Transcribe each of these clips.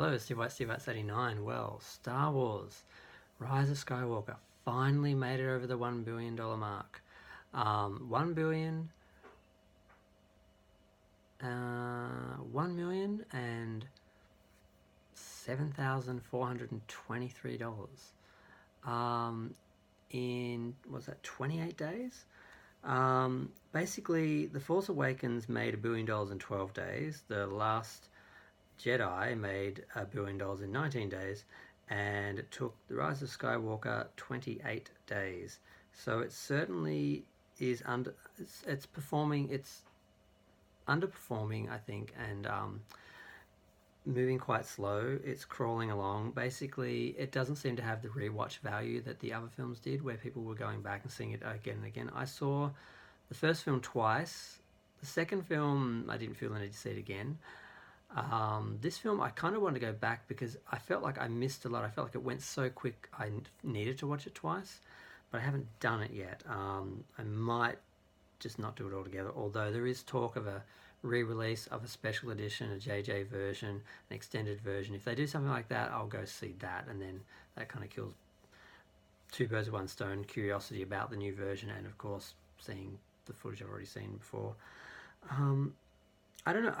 Hello, Steve White, Steve White 89. Well, Star Wars Rise of Skywalker finally made it over the $1 billion mark. 1 billion, 1,000,000 and $7,423. In, was that 28 days? Basically, The Force Awakens made $1 billion in 12 days. The Last Jedi made $1 billion in 19 days, and it took The Rise of Skywalker 28 days. So it certainly is it's performing, it's underperforming, I think, and moving quite slow. It's crawling along. Basically, it doesn't seem to have the rewatch value that the other films did, where people were going back and seeing it again and again. I saw the first film twice. The second film, I didn't feel the need to see it again. This film, I kind of wanted to go back because I felt like I missed a lot. I felt like it went so quick, I needed to watch it twice, but I haven't done it yet. I might just not do it altogether, although there is talk of a re-release of a special edition, a JJ version, an extended version. If they do something like that, I'll go see that, and then that kind of kills two birds with one stone: curiosity about the new version, and of course seeing the footage I've already seen before. I don't know.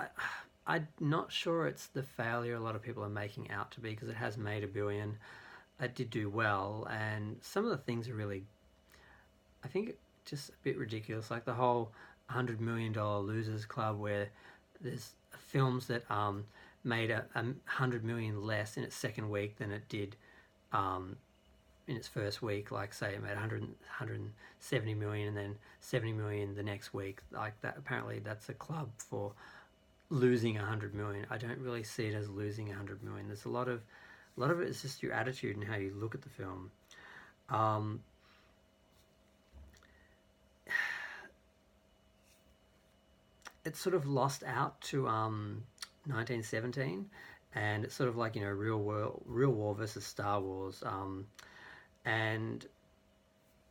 I'm not sure it's the failure a lot of people are making out to be, because it has made $1 billion. It did do well, and some of the things are really, I think, just a bit ridiculous. Like the whole $100 million losers club, where there's films that made $100 million less in its second week than it did in its first week. Like, say it made 170 million and then 70 million the next week. Like that, apparently that's a club for losing 100 million. I don't really see it as losing 100 million. There's a lot of it is just your attitude and how you look at the film. It's sort of lost out to 1917, and it's sort of like, real war versus Star Wars. And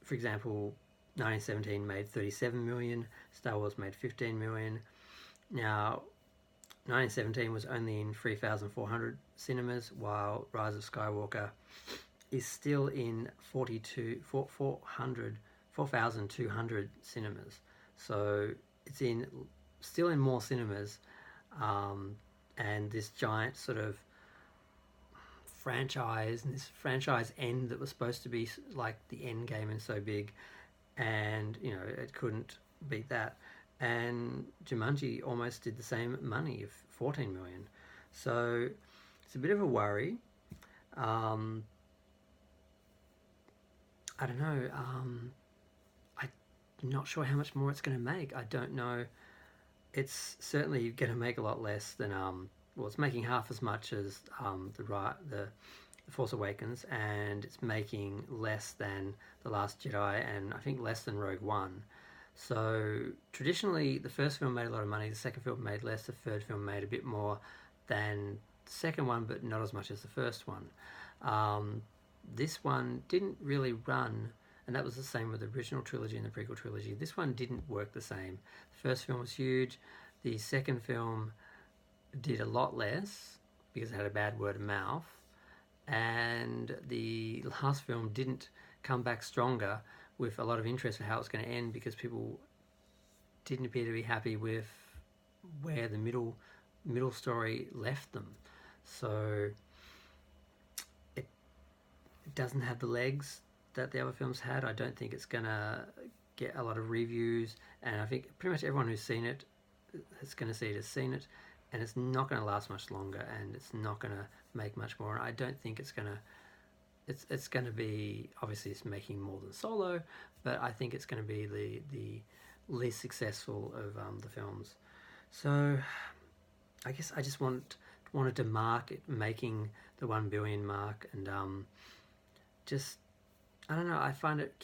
for example, 1917 made 37 million, Star Wars made 15 million. Now, 1917 was only in 3,400 cinemas, while Rise of Skywalker is still in 4,200 cinemas. So it's still in more cinemas, and this giant sort of franchise, and this franchise end that was supposed to be like the end game and so big, and it couldn't beat that. And Jumanji almost did the same money of 14 million. So it's a bit of a worry. I don't know. I'm not sure how much more it's going to make. I don't know. It's certainly going to make a lot less than it's making half as much as the Force Awakens, and it's making less than The Last Jedi, and I think less than Rogue One. So traditionally, the first film made a lot of money, the second film made less, the third film made a bit more than the second one, but not as much as the first one. This one didn't really run, and that was the same with the original trilogy and the prequel trilogy. This one didn't work the same. The first film was huge. The second film did a lot less because it had a bad word of mouth. And the last film didn't come back stronger with a lot of interest for how it's going to end, because people didn't appear to be happy with where the middle story left them. So it doesn't have the legs that the other films had. I don't think it's going to get a lot of reviews, and I think pretty much everyone who's seen it is going to see it has seen it, and it's not going to last much longer, and it's not going to make much more. And I don't think it's going to it's going to be, obviously it's making more than Solo, but I think it's going to be the least successful of the films. So I guess I just wanted to mark it making the 1 billion mark, and just, I don't know, I find it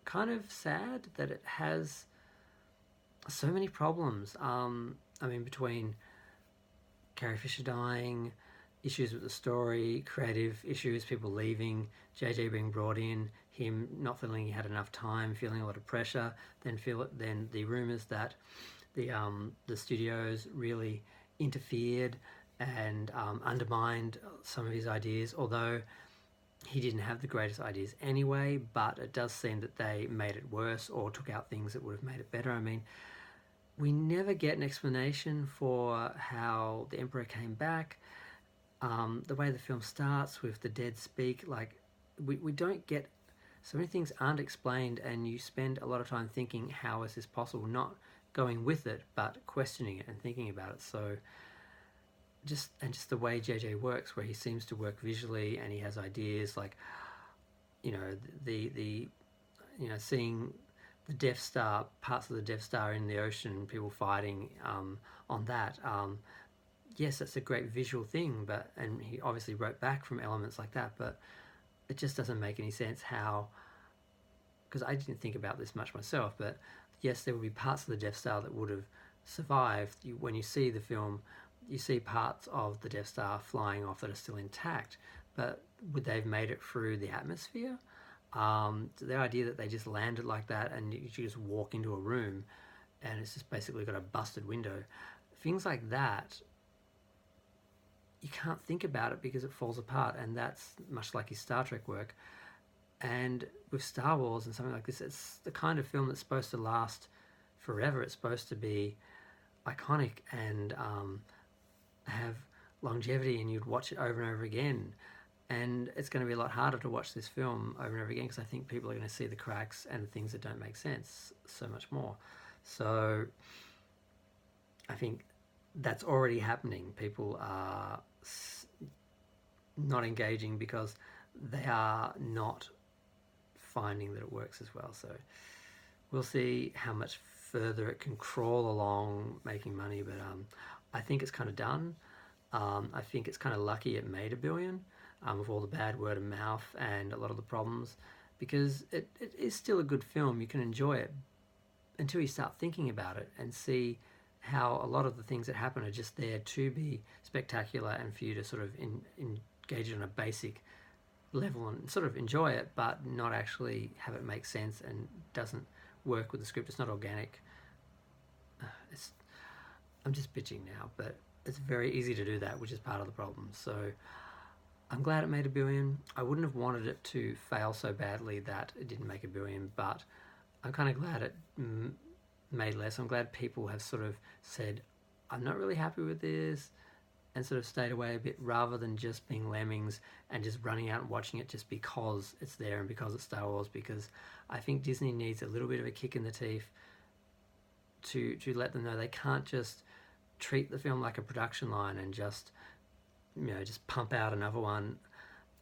kind of sad that it has so many problems. I mean, between Carrie Fisher dying, issues with the story, creative issues, people leaving, JJ being brought in, him not feeling he had enough time, feeling a lot of pressure, then the rumours that the studios really interfered and undermined some of his ideas, although he didn't have the greatest ideas anyway, but it does seem that they made it worse or took out things that would have made it better. I mean, we never get an explanation for how the Emperor came back. The way the film starts with the dead speak, like, we don't get, so many things aren't explained, and you spend a lot of time thinking, how is this possible? Not going with it, but questioning it and thinking about it. So just the way JJ works, where he seems to work visually and he has ideas like, you know, the seeing the Death Star, parts of the Death Star in the ocean, people fighting on that. Yes, that's a great visual thing, and he obviously wrote back from elements like that, but it just doesn't make any sense how, because I didn't think about this much myself, but yes, there would be parts of the Death Star that would have survived. When you see the film, you see parts of the Death Star flying off that are still intact, but would they have made it through the atmosphere? The idea that they just landed like that and you just walk into a room and it's just basically got a busted window, things like that, you can't think about it because it falls apart, and that's much like his Star Trek work. And with Star Wars and something like this, it's the kind of film that's supposed to last forever. It's supposed to be iconic and have longevity, and you'd watch it over and over again. And it's going to be a lot harder to watch this film over and over again, because I think people are going to see the cracks and the things that don't make sense so much more. So I think that's already happening. People are not engaging because they are not finding that it works as well. So we'll see how much further it can crawl along making money, but I think it's kind of done. I think it's kind of lucky it made $1 billion with all the bad word of mouth and a lot of the problems, because it is still a good film. You can enjoy it until you start thinking about it and see how a lot of the things that happen are just there to be spectacular and for you to sort of engage it on a basic level and sort of enjoy it, but not actually have it make sense, and doesn't work with the script. It's not organic. I'm just bitching now, but it's very easy to do that, which is part of the problem. So I'm glad it made $1 billion. I wouldn't have wanted it to fail so badly that it didn't make $1 billion, but I'm kind of glad it made less. I'm glad people have sort of said, I'm not really happy with this, and sort of stayed away a bit, rather than just being lemmings and just running out and watching it just because it's there and because it's Star Wars. Because I think Disney needs a little bit of a kick in the teeth to let them know they can't just treat the film like a production line and just just pump out another one.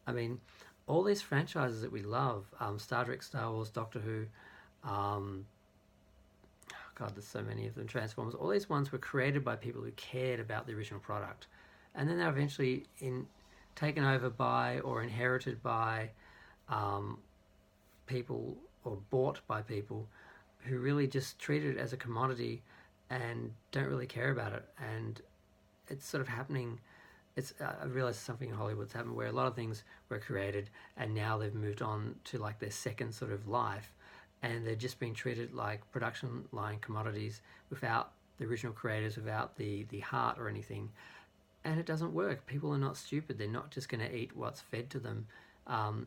I mean, all these franchises that we love, Star Trek, Star Wars, Doctor Who, God, there's so many of them, Transformers, all these ones were created by people who cared about the original product. And then they're eventually taken over by or inherited by people, or bought by people who really just treat it as a commodity and don't really care about it. And it's sort of happening. I realize something in Hollywood's happened where a lot of things were created and now they've moved on to like their second sort of life, and they're just being treated like production line commodities without the original creators, without the heart or anything. And it doesn't work. People are not stupid. They're not just going to eat what's fed to them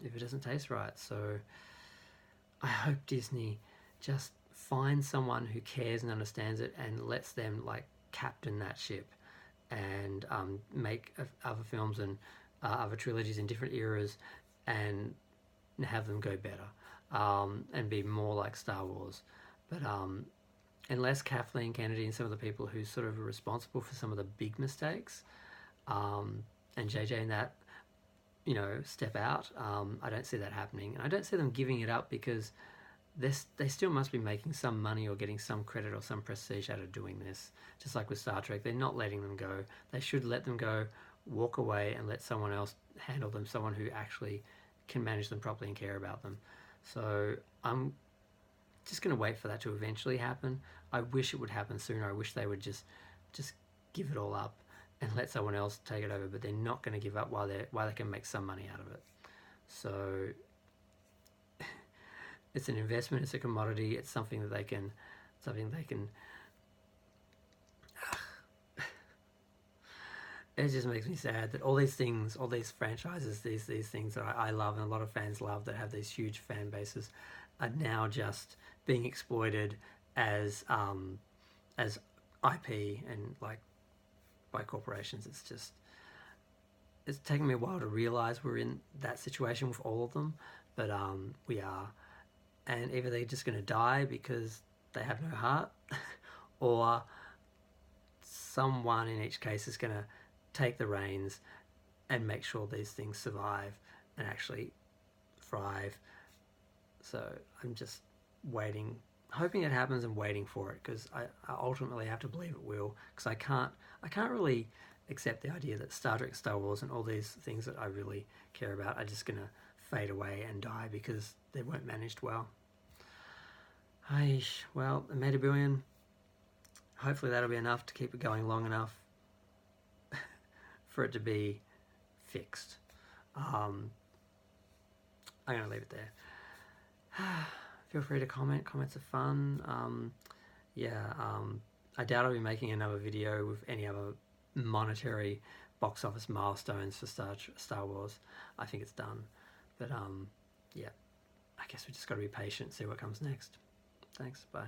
if it doesn't taste right. So I hope Disney just finds someone who cares and understands it and lets them like captain that ship and make other films and other trilogies in different eras and have them go better and be more like Star Wars. But unless Kathleen Kennedy and some of the people who sort of are responsible for some of the big mistakes and JJ and that, step out, I don't see that happening. And I don't see them giving it up, because they still must be making some money or getting some credit or some prestige out of doing this. Just like with Star Trek, they're not letting them go. They should let them go, walk away, and let someone else handle them, someone who actually can manage them properly and care about them. So I'm just going to wait for that to eventually happen. I wish it would happen sooner. I wish they would just give it all up and let someone else take it over, but they're not going to give up while they can make some money out of it. So it's an investment, it's a commodity, it's something they can it just makes me sad that all these things, all these franchises, these things that I love and a lot of fans love that have these huge fan bases, are now just being exploited as IP and like by corporations. It's just it's taken me a while to realize we're in that situation with all of them, but we are, and either they're just going to die because they have no heart, or someone in each case is going to take the reins and make sure these things survive and actually thrive. So I'm just waiting, hoping it happens and waiting for it, because I ultimately have to believe it will, because I can't really accept the idea that Star Trek, Star Wars, and all these things that I really care about are just gonna fade away and die because they weren't managed well. Well, I made $1 billion. Hopefully that'll be enough to keep it going long enough for it to be fixed. I'm going to leave it there. Feel free to comment. Comments are fun. I doubt I'll be making another video with any other monetary box office milestones for Star Wars. I think it's done. But I guess we just got to be patient, see what comes next. Thanks. Bye.